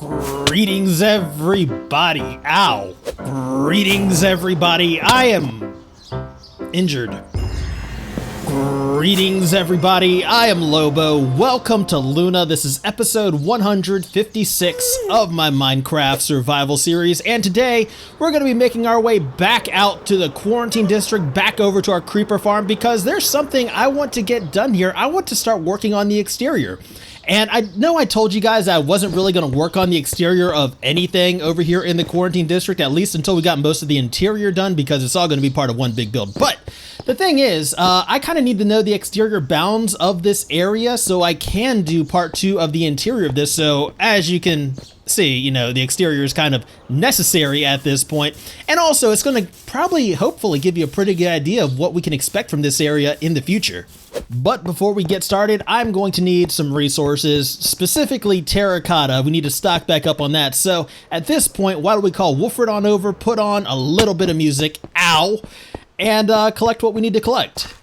Greetings, everybody. Ow. Greetings, everybody. I am injured. Greetings, everybody. I am Lobo. Welcome to Luna. This is episode 156 of my Minecraft survival series, and today we're going to be making our way back out to the Quarantine District, back over to our creeper farm, because there's something I want to get done here. I want to start working on the exterior. And I know I told you guys I wasn't really going to work on the exterior of anything over here in the Quarantine District, at least until we got most of the interior done, because it's all going to be part of one big build. But the thing is, I kind of need to know the exterior bounds of this area so I can do part 2 of the interior of this. So as you can see, you know, the exterior is kind of necessary at this point. And also it's going to probably, hopefully, give you a pretty good idea of what we can expect from this area in the future. But before we get started, I'm going to need some resources, specifically terracotta. We need to stock back up on that. So at this point, why don't we call Wolfred on over, put on a little bit of music, ow, and collect what we need to collect.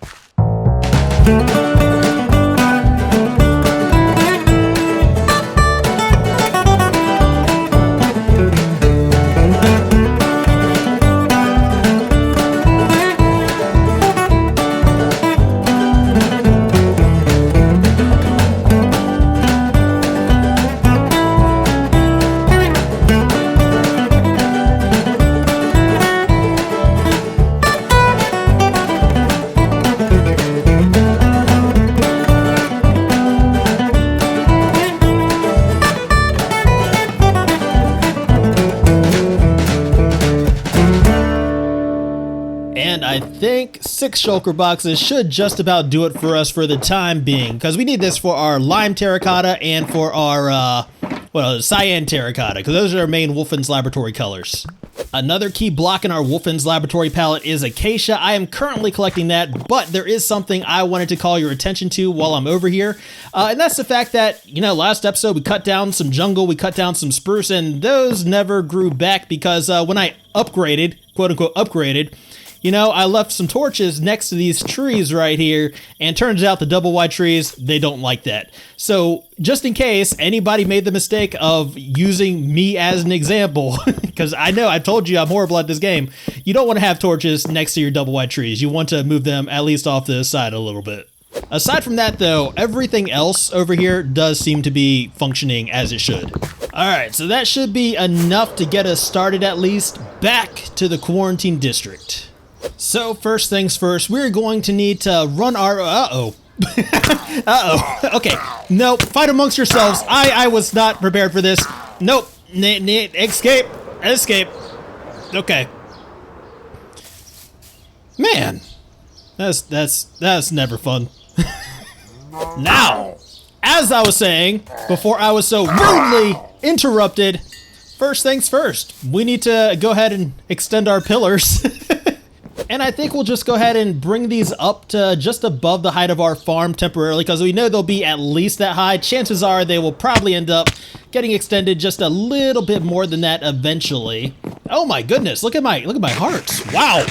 I think 6 shulker boxes should just about do it for us for the time being, because we need this for our lime terracotta and for our cyan terracotta, because those are our main Wolfins Laboratory colors. Another key block in our Wolfins Laboratory palette is acacia. I am currently collecting that, but there is something I wanted to call your attention to while I'm over here, and that's the fact that, you know, last episode we cut down some jungle, we cut down some spruce, and those never grew back because when I upgraded, quote-unquote upgraded, you know, I left some torches next to these trees right here, and turns out the double wide trees, they don't like that. So just in case anybody made the mistake of using me as an example, because I know I've told you I'm horrible at this game, you don't want to have torches next to your double wide trees. You want to move them at least off to the side a little bit. Aside from that, though, everything else over here does seem to be functioning as it should. Alright, so that should be enough to get us started, at least back to the Quarantine District. So first things first, we're going to need to run our, okay, nope, fight amongst yourselves. I was not prepared for this. Nope, escape, okay. Man, that's never fun. Now, as I was saying, before I was so rudely interrupted, first things first, we need to go ahead and extend our pillars. And I think we'll just go ahead and bring these up to just above the height of our farm temporarily, because we know they'll be at least that high. Chances are they will probably end up getting extended just a little bit more than that eventually. Oh my goodness, look at my hearts. Wow.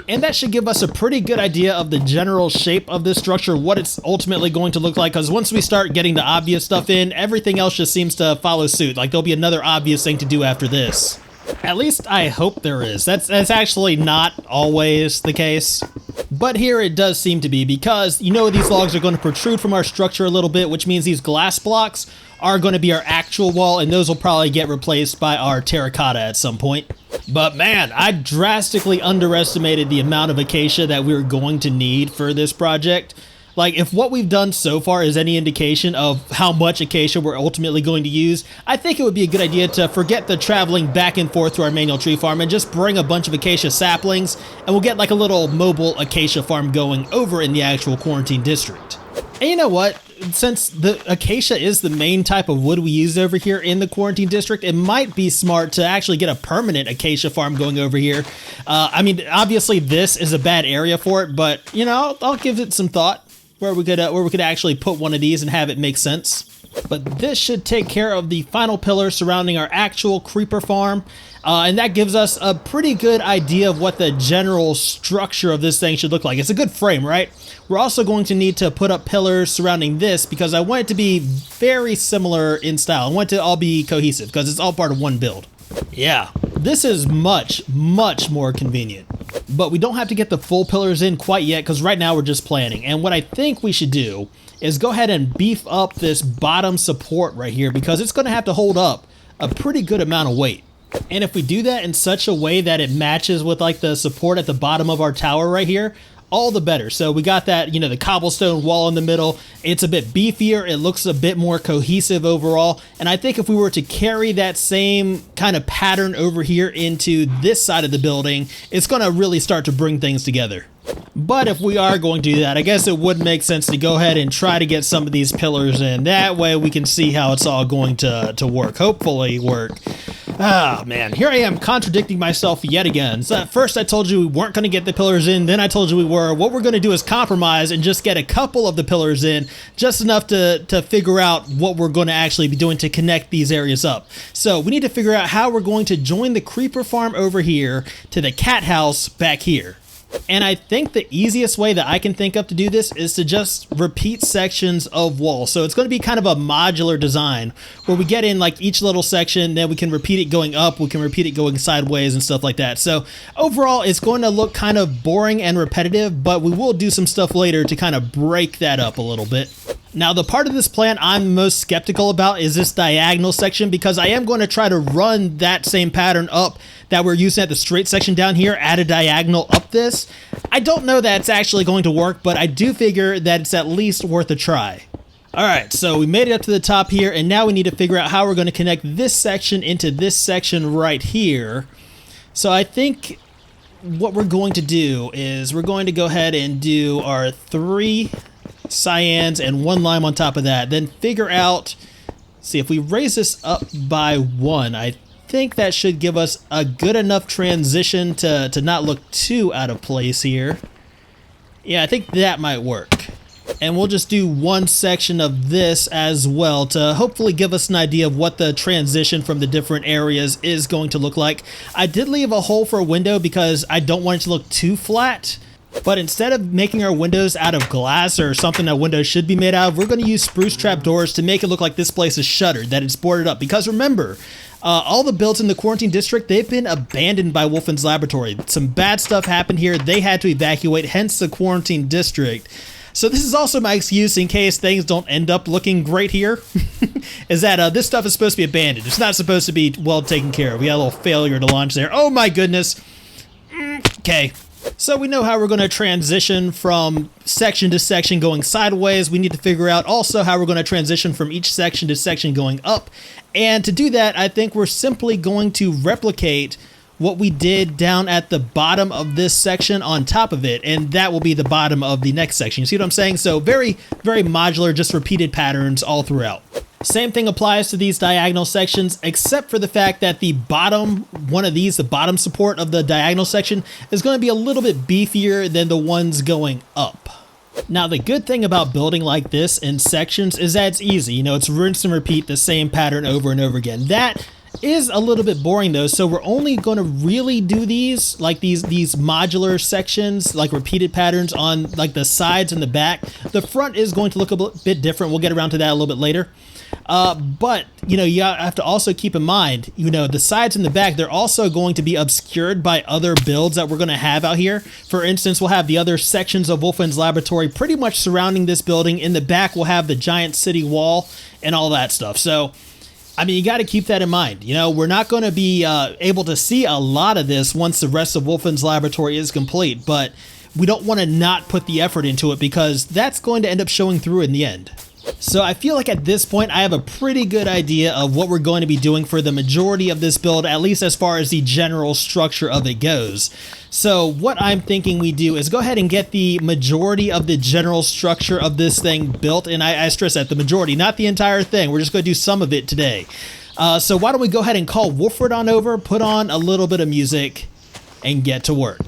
And that should give us a pretty good idea of the general shape of this structure, what it's ultimately going to look like, because once we start getting the obvious stuff in, everything else just seems to follow suit. Like there'll be another obvious thing to do after this. At least I hope there is. That's actually not always the case. But here it does seem to be, because you know these logs are going to protrude from our structure a little bit, which means these glass blocks are going to be our actual wall, and those will probably get replaced by our terracotta at some point. But man, I drastically underestimated the amount of acacia that we were going to need for this project. Like, if what we've done so far is any indication of how much acacia we're ultimately going to use, I think it would be a good idea to forget the traveling back and forth to our manual tree farm and just bring a bunch of acacia saplings, and we'll get like a little mobile acacia farm going over in the actual Quarantine District. And you know what? Since the acacia is the main type of wood we use over here in the Quarantine District, it might be smart to actually get a permanent acacia farm going over here. I mean, obviously this is a bad area for it, but you know, I'll give it some thought where we could actually put one of these and have it make sense. But this should take care of the final pillar surrounding our actual creeper farm. And that gives us a pretty good idea of what the general structure of this thing should look like. It's a good frame, right? We're also going to need to put up pillars surrounding this because I want it to be very similar in style. I want it to all be cohesive because it's all part of one build. Yeah, this is much more convenient. But we don't have to get the full pillars in quite yet because right now we're just planning. And what I think we should do is go ahead and beef up this bottom support right here because it's going to have to hold up a pretty good amount of weight. And if we do that in such a way that it matches with like the support at the bottom of our tower right here, all the better. So we got that, you know, the cobblestone wall in the middle. It's a bit beefier. It looks a bit more cohesive overall. And I think if we were to carry that same kind of pattern over here into this side of the building, it's going to really start to bring things together. But if we are going to do that, I guess it would make sense to go ahead and try to get some of these pillars in. That way we can see how it's all going to work. Hopefully work. Ah, man, here I am contradicting myself yet again. So at first I told you we weren't going to get the pillars in, then I told you we were. What we're going to do is compromise and just get a couple of the pillars in, just enough to figure out what we're going to actually be doing to connect these areas up. So we need to figure out how we're going to join the creeper farm over here to the cat house back here. And I think the easiest way that I can think of to do this is to just repeat sections of wall. So it's going to be kind of a modular design where we get in like each little section, then we can repeat it going up, we can repeat it going sideways and stuff like that. So overall, it's going to look kind of boring and repetitive, but we will do some stuff later to kind of break that up a little bit. Now, the part of this plan I'm most skeptical about is this diagonal section because I am going to try to run that same pattern up that we're using at the straight section down here, add a diagonal up this. I don't know that it's actually going to work, but I do figure that it's at least worth a try. All right, so we made it up to the top here, and now we need to figure out how we're going to connect this section into this section right here. So I think what we're going to do is we're going to go ahead and do our 3 cyans and 1 lime on top of that, then figure out, see if we raise this up by 1, I think that should give us a good enough transition to not look too out of place here. Yeah, I think that might work. And we'll just do 1 section of this as well to hopefully give us an idea of what the transition from the different areas is going to look like. I did leave a hole for a window because I don't want it to look too flat. But instead of making our windows out of glass or something that windows should be made out of, we're going to use spruce trap doors to make it look like this place is shuttered, that it's boarded up. Because remember, all the builds in the Quarantine District, they've been abandoned by Wolfins Laboratory. Some bad stuff happened here. They had to evacuate, hence the Quarantine District. So this is also my excuse in case things don't end up looking great here, is that this stuff is supposed to be abandoned. It's not supposed to be well taken care of. We had a little failure to launch there. Oh my goodness. Okay. So we know how we're going to transition from section to section going sideways. We need to figure out also how we're going to transition from each section to section going up. And to do that, I think we're simply going to replicate what we did down at the bottom of this section on top of it, and that will be the bottom of the next section. You see what I'm saying? So very modular, just repeated patterns all throughout. Same thing applies to these diagonal sections, except for the fact that the bottom one of these, the bottom support of the diagonal section, is going to be a little bit beefier than the ones going up. Now, the good thing about building like this in sections is that it's easy. You know, it's rinse and repeat the same pattern over and over again. That is a little bit boring though, so we're only going to really do these like these modular sections, like repeated patterns on like the sides and the back. The front is going to look a bit different. We'll get around to that a little bit later. But, you know, you have to also keep in mind, you know, the sides and the back, they're also going to be obscured by other builds that we're going to have out here. For instance, we'll have the other sections of Wolfins Laboratory pretty much surrounding this building. In the back, we'll have the giant city wall and all that stuff. So, I mean, you got to keep that in mind. You know, we're not going to be able to see a lot of this once the rest of Wolfins Laboratory is complete, but we don't want to not put the effort into it because that's going to end up showing through in the end. So I feel like at this point I have a pretty good idea of what we're going to be doing for the majority of this build, at least as far as the general structure of it goes. So what I'm thinking we do is go ahead and get the majority of the general structure of this thing built, and I stress that, the majority, not the entire thing. We're just going to do some of it today. So why don't we go ahead and call Wolford on over, put on a little bit of music, and get to work.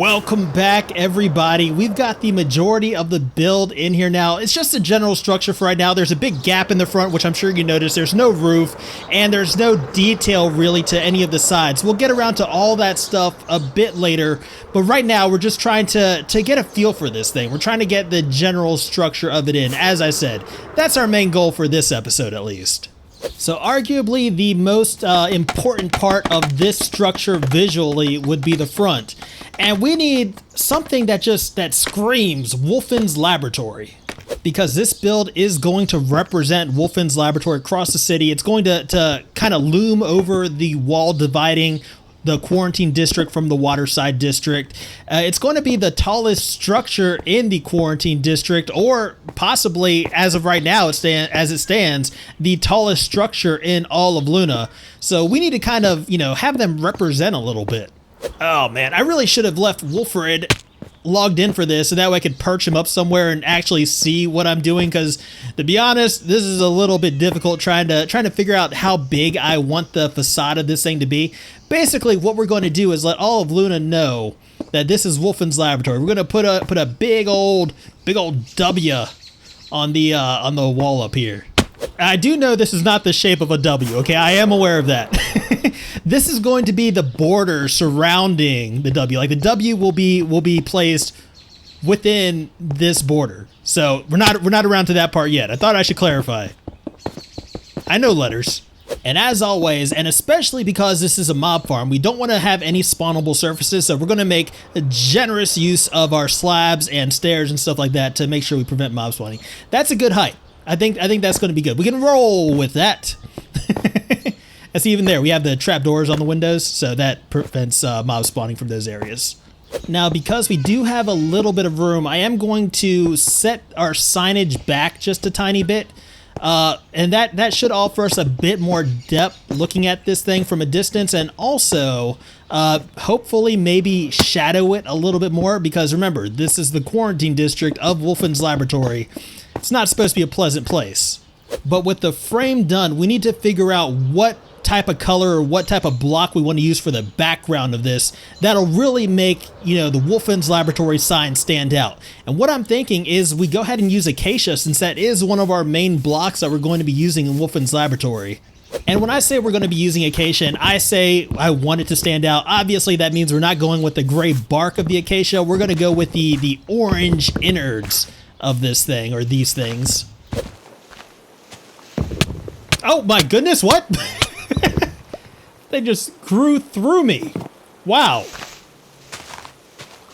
Welcome back, everybody. We've got the majority of the build in here now. It's just a general structure for right now. There's a big gap in the front, which I'm sure you noticed. There's no roof, and there's no detail really to any of the sides. We'll get around to all that stuff a bit later, but right now we're just trying to get a feel for this thing. We're trying to get the general structure of it in. As I said, that's our main goal for this episode, at least. So arguably the most important part of this structure visually would be the front. And we need something that screams Wolfins Laboratory. Because this build is going to represent Wolfins Laboratory across the city. It's going to kind of loom over the wall dividing the Quarantine District from the Waterside District. It's going to be the tallest structure in the Quarantine District, or possibly, as of right now, as it stands, the tallest structure in all of Luna. So we need to kind of, have them represent a little bit. Oh man, I really should have left Wolfred logged in for this so that way I could perch him up somewhere and actually see what I'm doing, because to be honest, this is a little bit difficult trying to figure out how big I want the facade of this thing to be. Basically what we're going to do is let all of Luna know that this is Wolfins Laboratory. We're going to put a big old W on the wall up here. I do know this is not the shape of a W, okay? I am aware of that. This is going to be the border surrounding the W. Like the W will be placed within this border. So we're not around to that part yet. I thought I should clarify. I know letters. And as always, and especially because this is a mob farm, we don't want to have any spawnable surfaces, so we're going to make a generous use of our slabs and stairs and stuff like that to make sure we prevent mob spawning. That's a good height. I think that's going to be good. We can roll with that. And see, even there, we have the trapdoors on the windows, so that prevents mob spawning from those areas. Now, because we do have a little bit of room, I am going to set our signage back just a tiny bit. And that should offer us a bit more depth looking at this thing from a distance, and also hopefully maybe shadow it a little bit more, because remember, this is the Quarantine District of Wolfins Laboratory. It's not supposed to be a pleasant place. But with the frame done, we need to figure out what type of color or what type of block we want to use for the background of this that'll really make, the Wolfins Laboratory sign stand out. And what I'm thinking is we go ahead and use acacia, since that is one of our main blocks that we're going to be using in Wolfins Laboratory. And when I say we're going to be using acacia and I say I want it to stand out, obviously that means we're not going with the gray bark of the acacia. We're going to go with the orange innards of this thing, or these things. Oh my goodness, what? They just grew through me. Wow.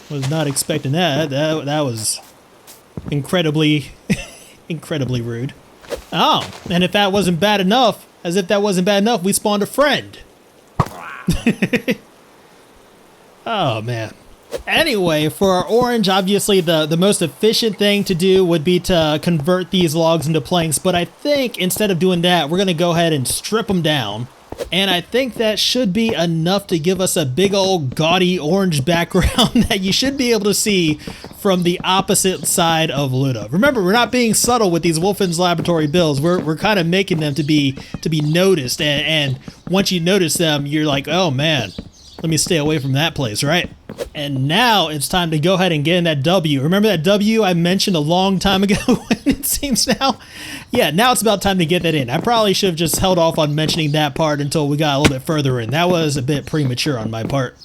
Was not expecting that. That was incredibly, incredibly rude. Oh, and if that wasn't bad enough, we spawned a friend. Oh, man. Anyway, for our orange, obviously the most efficient thing to do would be to convert these logs into planks, but I think instead of doing that, we're going to go ahead and strip them down. And I think that should be enough to give us a big old gaudy orange background that you should be able to see from the opposite side of Luna. Remember, we're not being subtle with these Wolfins Laboratory builds. We're kind of making them to be noticed, and once you notice them, you're like, oh man, let me stay away from that place, right? And now it's time to go ahead and get in that W. Remember that W I mentioned a long time ago, it seems now? Yeah, now it's about time to get that in. I probably should have just held off on mentioning that part until we got a little bit further in. That was a bit premature on my part.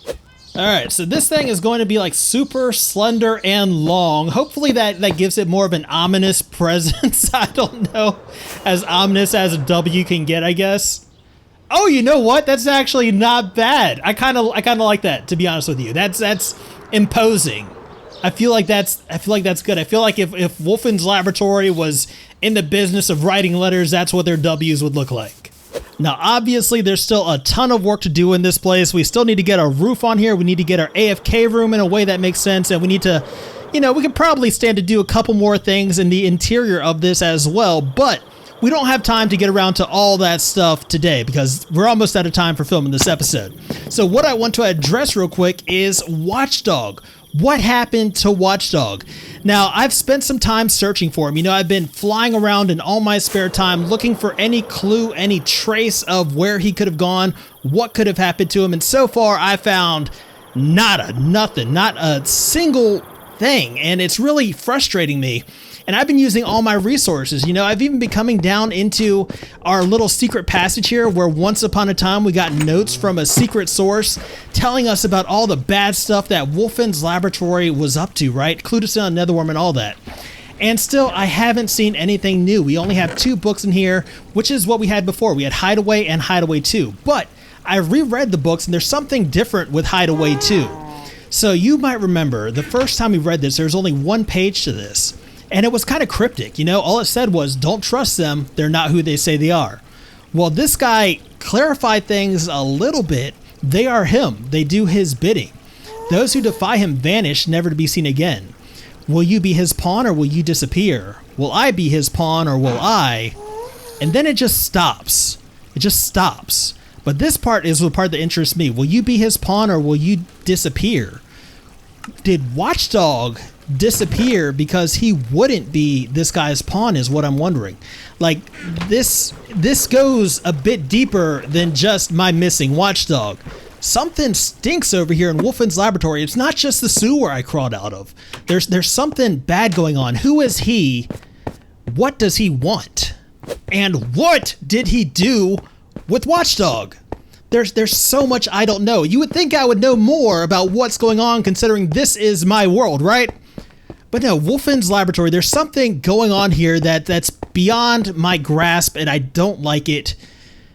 Alright, so this thing is going to be like super slender and long. Hopefully that gives it more of an ominous presence. I don't know. As ominous as a W can get, I guess. Oh, you know what? That's actually not bad. I kind of like that, to be honest with you. That's imposing. I feel like that's good. I feel like if Wolfins Laboratory was in the business of writing letters, that's what their W's would look like. Now, obviously, there's still a ton of work to do in this place. We still need to get our roof on here. We need to get our AFK room in a way that makes sense, and we need to, we could probably stand to do a couple more things in the interior of this as well, but we don't have time to get around to all that stuff today because we're almost out of time for filming this episode. So what I want to address real quick is Watchdog. What happened to Watchdog? Now, I've spent some time searching for him. I've been flying around in all my spare time looking for any clue, any trace of where he could have gone, what could have happened to him, and so far I found Nada, nothing, not a single thing. And it's really frustrating me. And I've been using all my resources. You know, I've even been coming down into our little secret passage here where once upon a time we got notes from a secret source telling us about all the bad stuff that Wolfins Laboratory was up to, right? Cluedeston, Netherworm, and all that. And still, I haven't seen anything new. We only have 2 books in here, which is what we had before. We had Hideaway and Hideaway 2. But I reread the books, and there's something different with Hideaway 2. So you might remember the first time we read this, there's only 1 page to this. And it was kind of cryptic, you know, all it said was, don't trust them, they're not who they say they are. Well, this guy clarified things a little bit. They are him, they do his bidding. Those who defy him vanish, never to be seen again. Will you be his pawn or will you disappear? Will I be his pawn or will I? And then it just stops. It just stops. But this part is the part that interests me. Will you be his pawn or will you disappear? Did Watchdog disappear because he wouldn't be this guy's pawn is what I'm wondering. Like this goes a bit deeper than just my missing Watchdog. Something stinks over here in Wolfins Laboratory. It's not just the sewer I crawled out of. There's something bad going on. Who is he? What does he want? And what did he do with Watchdog? There's so much I don't know. You would think I would know more about what's going on considering this is my world, right? But no, Wolfins Laboratory, there's something going on here that's beyond my grasp and I don't like it.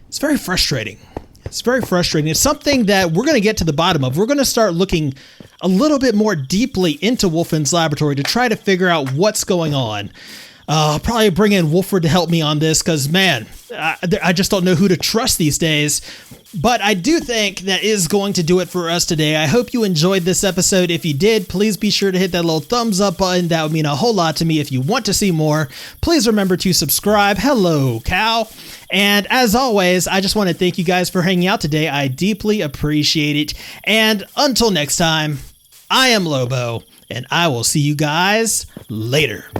It's very frustrating. It's very frustrating. It's something that we're going to get to the bottom of. We're going to start looking a little bit more deeply into Wolfins Laboratory to try to figure out what's going on. I'll probably bring in Wolford to help me on this because, man, I just don't know who to trust these days. But I do think that is going to do it for us today. I hope you enjoyed this episode. If you did, please be sure to hit that little thumbs up button. That would mean a whole lot to me. If you want to see more, please remember to subscribe. Hello, cow. And as always, I just want to thank you guys for hanging out today. I deeply appreciate it. And until next time, I am Lobo, and I will see you guys later.